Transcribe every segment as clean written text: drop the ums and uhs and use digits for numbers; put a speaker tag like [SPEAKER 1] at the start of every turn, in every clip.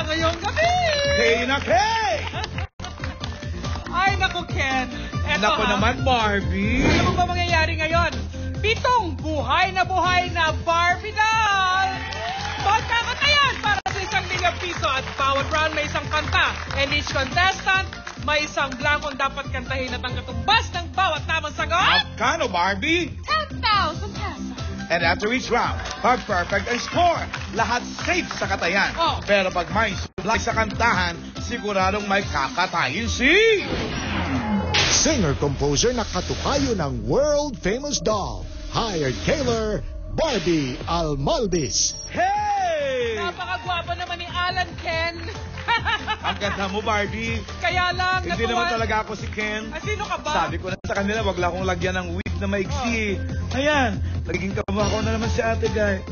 [SPEAKER 1] ngayong gabi!
[SPEAKER 2] Kay na Kay!
[SPEAKER 1] Ay, naku, Ken. Eto,
[SPEAKER 2] Naku naman, Barbie.
[SPEAKER 1] Ano ba mangyayari ngayon? 7 buhay na Barbie doll! Magkakatayan para sa 1 milyong piso at bawat round may isang kanta. And each contestant may isang blankong dapat kantahin at ang katumbas ng bawat tamang sagot.
[SPEAKER 2] Magkano, Barbie?
[SPEAKER 1] 10,000 pesos.
[SPEAKER 2] And after each round, pag perfect ang score, lahat safe sa katayan.
[SPEAKER 1] Oh.
[SPEAKER 2] Pero pag may sublay sa kantahan, siguradong may kakatayin si...
[SPEAKER 3] Singer-composer na katukayo ng world-famous doll, hired Taylor Barbie Almalbis.
[SPEAKER 2] Hey!
[SPEAKER 1] Napakagwapa naman ni Alan, Ken.
[SPEAKER 2] Ang ganda mo, Barbie.
[SPEAKER 1] Kaya lang,
[SPEAKER 2] Hindi naman talaga ako si Ken.
[SPEAKER 1] Ah, sino ka ba?
[SPEAKER 2] Sabi ko na sa kanila, wag lang akong lagyan ng wig na maigsi. Ayan, naging kabaho na naman si Ate Guy.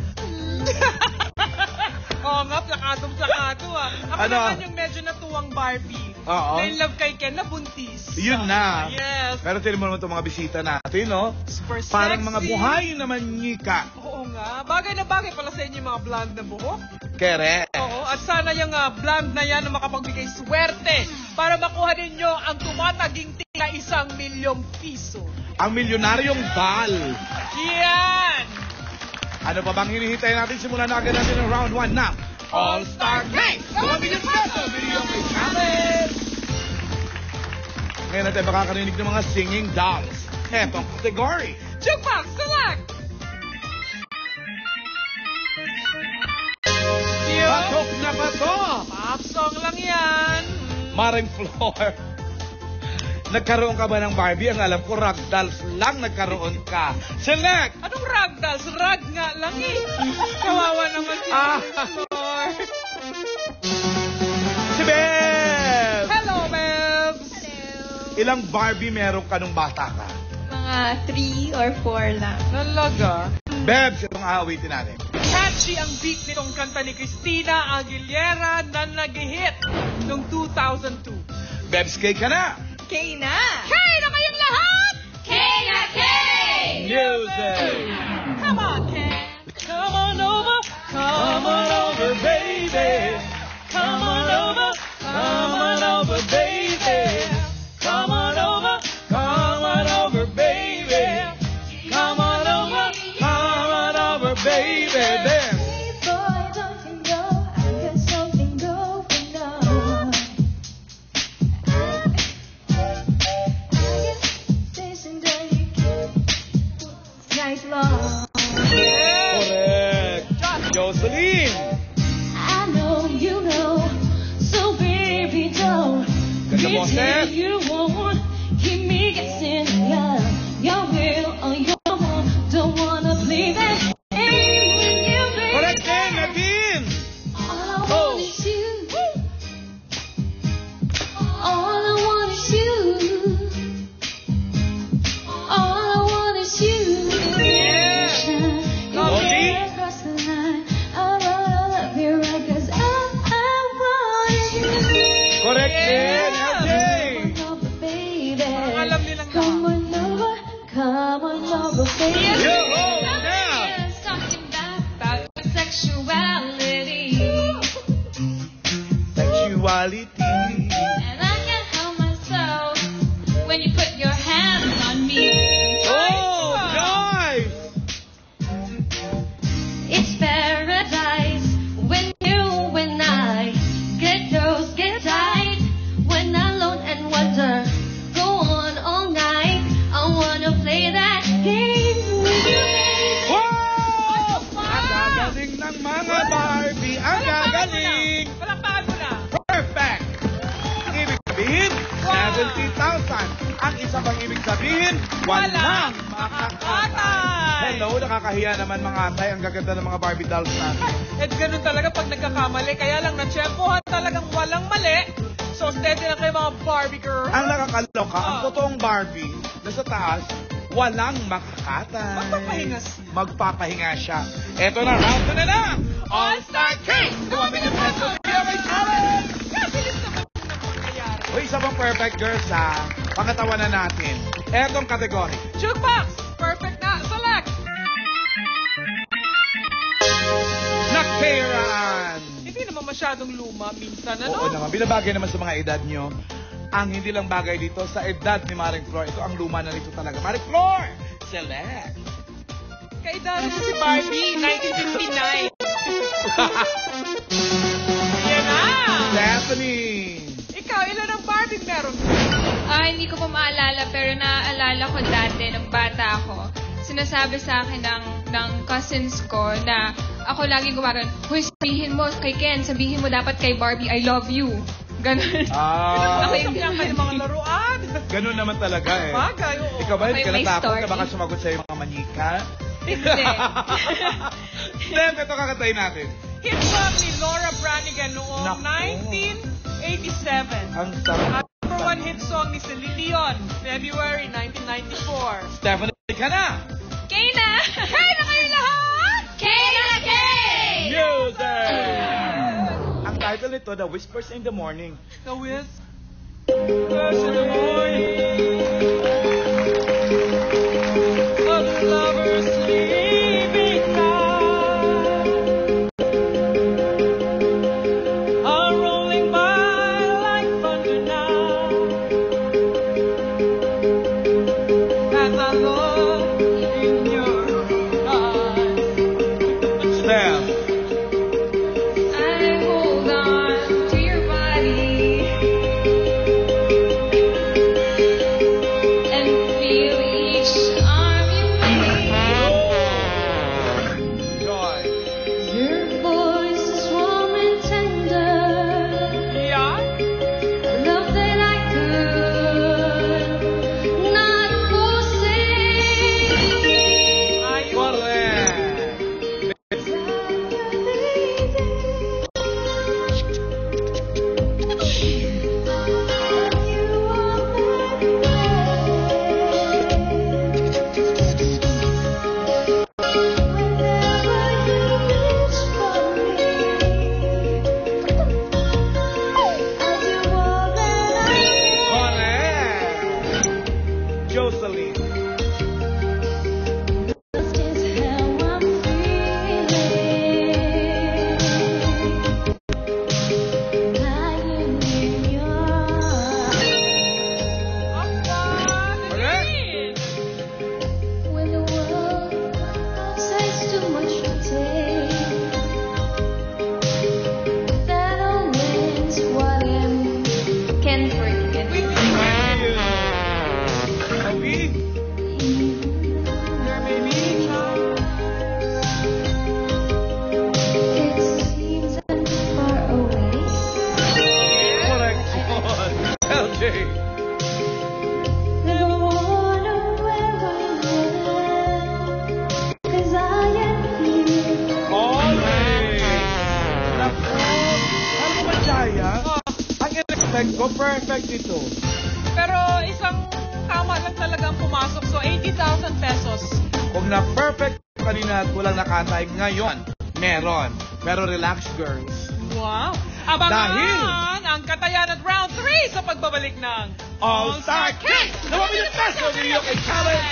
[SPEAKER 1] Oo nga, plakadong-plakado ah. Ako
[SPEAKER 2] Ano?
[SPEAKER 1] naman yung medyo natuwang Barbie.
[SPEAKER 2] Oo.
[SPEAKER 1] Na in love kay Ken na buntis.
[SPEAKER 2] Yun na.
[SPEAKER 1] Yes.
[SPEAKER 2] Pero tinan mo naman itong mga bisita natin, no?
[SPEAKER 1] Super
[SPEAKER 2] Parang
[SPEAKER 1] sexy.
[SPEAKER 2] mga buhay naman nyika.
[SPEAKER 1] Oo nga. Bagay na bagay pala sa inyo yung mga blonde na buhok.
[SPEAKER 2] Kere.
[SPEAKER 1] Oo. At sana yung blonde na yan na makapagbigay swerte para makuha ninyo ang tumataginting na 1 milyong piso.
[SPEAKER 2] Ang milyonaryong doll.
[SPEAKER 1] Yan!
[SPEAKER 2] Ano pa bang hinihintay natin? Simulan na agad natin ang round 1 na All-Star Game! 2 million pesos! Video may challenge! Ngayon natin makakarinig ng mga singing dolls. Etong category.
[SPEAKER 1] Jukebox select!
[SPEAKER 2] Patok na patok!
[SPEAKER 1] Pop song lang yan.
[SPEAKER 2] Maring Floor. Nagkaroon ka ba ng Barbie? Ang alam ko, ragdolls lang nagkaroon ka. Select!
[SPEAKER 1] Anong ragdolls? Rag nga lang eh. Kawawa naman si Floor.
[SPEAKER 2] Si Bebs!
[SPEAKER 1] Hello, Bebs!
[SPEAKER 2] Ilang Barbie meron ka nung bata ka?
[SPEAKER 4] Mga 3 or 4 lang.
[SPEAKER 1] Talaga?
[SPEAKER 2] Bebs, itong aawitin natin.
[SPEAKER 1] Catchy ang beat nitong kanta ni Christina Aguilera na nag-hit noong 2002.
[SPEAKER 2] Bebs, K ka na!
[SPEAKER 4] Kay na!
[SPEAKER 1] Kay na kayong lahat!
[SPEAKER 4] Kay na Kay!
[SPEAKER 2] Music!
[SPEAKER 1] Come on, Ken! Come on over! Come on over, baby! Come on over! Come on over, baby! Come on over! Come on over, baby! Come on over! Come on over, baby! There!
[SPEAKER 4] Boy, don't you know I got something going on? Nice long.
[SPEAKER 2] Correct! Jocelyn!
[SPEAKER 4] I know you know, so baby don't
[SPEAKER 2] Ganda mo,
[SPEAKER 4] pretend
[SPEAKER 2] Seth.
[SPEAKER 4] you won't keep me guessing. Your will or your won't, don't wanna play that game with you, baby.
[SPEAKER 2] Correct din, Nadine!
[SPEAKER 4] All I want is you. All I want is you. All I want is you.
[SPEAKER 1] Yeah.
[SPEAKER 4] Go
[SPEAKER 2] Okay.
[SPEAKER 4] across the line. I wanna love you right 'cause I want you.
[SPEAKER 2] Correct din,
[SPEAKER 1] Yeah.
[SPEAKER 2] LJ!
[SPEAKER 4] Come on over, baby.
[SPEAKER 1] Ang alam nilang
[SPEAKER 4] Come on over, come on over, baby.
[SPEAKER 2] Yo, yeah!
[SPEAKER 4] Talking about sexuality.
[SPEAKER 2] Sexuality.
[SPEAKER 4] And I can't help myself when you put your hands on me.
[SPEAKER 2] Oh, guys!
[SPEAKER 4] It's paradise when you and I get close, get tight. When alone and wonder, go on all night. I wanna play that game with you, baby.
[SPEAKER 2] Wow! Ang gagaling ng mga Barbie! Ang gagaling!
[SPEAKER 1] Palakpakan mo na!
[SPEAKER 2] Perfect! Ang ibig sabihin, 70,000. Ang isa pang ibig sabihin, walang makakatay. Hello, nakakahiya naman mga atay. Ang gaganda ng mga Barbie dolls natin.
[SPEAKER 1] At ganun talaga pag nagkakamali. Kaya lang na-tsempohan talagang walang mali. So, steady lang kayo mga Barbie girl.
[SPEAKER 2] Ang nakakaloka, ang totoong Barbie, nasa taas, walang makakatay.
[SPEAKER 1] Magpapahinga siya.
[SPEAKER 2] Magpapahinga siya. Eto na, round 2 na na! All-Star Cake! 2 million pesos video may challenge!
[SPEAKER 1] Kabilis naman ng mangyayari.
[SPEAKER 2] Uy, isa pang perfect girls ha. Pangatawan na natin. Etong kategory.
[SPEAKER 1] Jukebox! Perfect na! Select!
[SPEAKER 2] Nakperaan!
[SPEAKER 1] Hindi naman masyadong luma minsan, ano?
[SPEAKER 2] Oo naman, binabagay naman sa mga edad nyo. Ang hindi lang bagay dito, sa edad ni Maring Flor, ito ang luma na nito talaga. Maring Flor! Select!
[SPEAKER 1] Kaedad ko si Barbie, 1959. Yan na!
[SPEAKER 2] Stephanie!
[SPEAKER 1] Ikaw, ilan ang Barbie meron?
[SPEAKER 5] Hindi ko pa maalala, pero naaalala ko dati, nung bata ako, sinasabi sa akin ng cousins ko na ako lagi gumagano, "Hoy, sabihin mo kay Ken, sabihin mo dapat kay Barbie, I love you." Ganun.
[SPEAKER 2] Ah,
[SPEAKER 5] Ako yung
[SPEAKER 1] Yan kayo mga laruan.
[SPEAKER 2] ganun naman talaga eh.
[SPEAKER 1] Bagay, oo.
[SPEAKER 2] Ikaw ba, hindi ka
[SPEAKER 5] Okay, may
[SPEAKER 2] natakot
[SPEAKER 5] story.
[SPEAKER 2] na baka sumagot sa'yo mga manika?
[SPEAKER 5] Hindi.
[SPEAKER 2] Steph, ito kakatayin natin.
[SPEAKER 1] Hit song ni Laura Branigan noong
[SPEAKER 2] Naku.
[SPEAKER 1] 1987.
[SPEAKER 2] Ang sarap.
[SPEAKER 1] At number one hit song ni Celine Dion, February 1994.
[SPEAKER 2] Stephanie, ka na!
[SPEAKER 5] Kay na! Kay na kayo lahat! Kay na kay!
[SPEAKER 2] Music! Ang title nito, The Whispers in the Morning.
[SPEAKER 1] The Wiz. First in the morning. Of the lovers sleeping night are rolling by like thunder now. As I look in your eyes.
[SPEAKER 2] Steph.
[SPEAKER 5] I hold on to your body and feel each arm you make.
[SPEAKER 2] Joy.
[SPEAKER 4] Your voice is warm and tender,
[SPEAKER 1] Yeah.
[SPEAKER 4] a love that I could not forsake.
[SPEAKER 1] Ayun.
[SPEAKER 2] Correct. Correct. Jocelyn. Correct.
[SPEAKER 4] When the world says too much to take, that always what
[SPEAKER 5] Can forget.
[SPEAKER 2] Awig.
[SPEAKER 1] There may be
[SPEAKER 4] it seems far away.
[SPEAKER 2] Correction. LJ.
[SPEAKER 4] Never wanna where I am, 'cause I am here.
[SPEAKER 2] Always. Naku. Ano ba, Jaya? Ang in-expect ko, perfect ito.
[SPEAKER 1] Pero isang tama lang talaga ang pumasok. So, 80,000 pesos.
[SPEAKER 2] Kung na-perfect kanina at walang nakatay, ngayon, meron. Pero relax, girls.
[SPEAKER 1] Wow. Abangan
[SPEAKER 2] Dahil-
[SPEAKER 1] ang katayan at round 3 sa pagbabalik ng
[SPEAKER 2] All-Star Kick! 2 million pesos! Video kay Challenge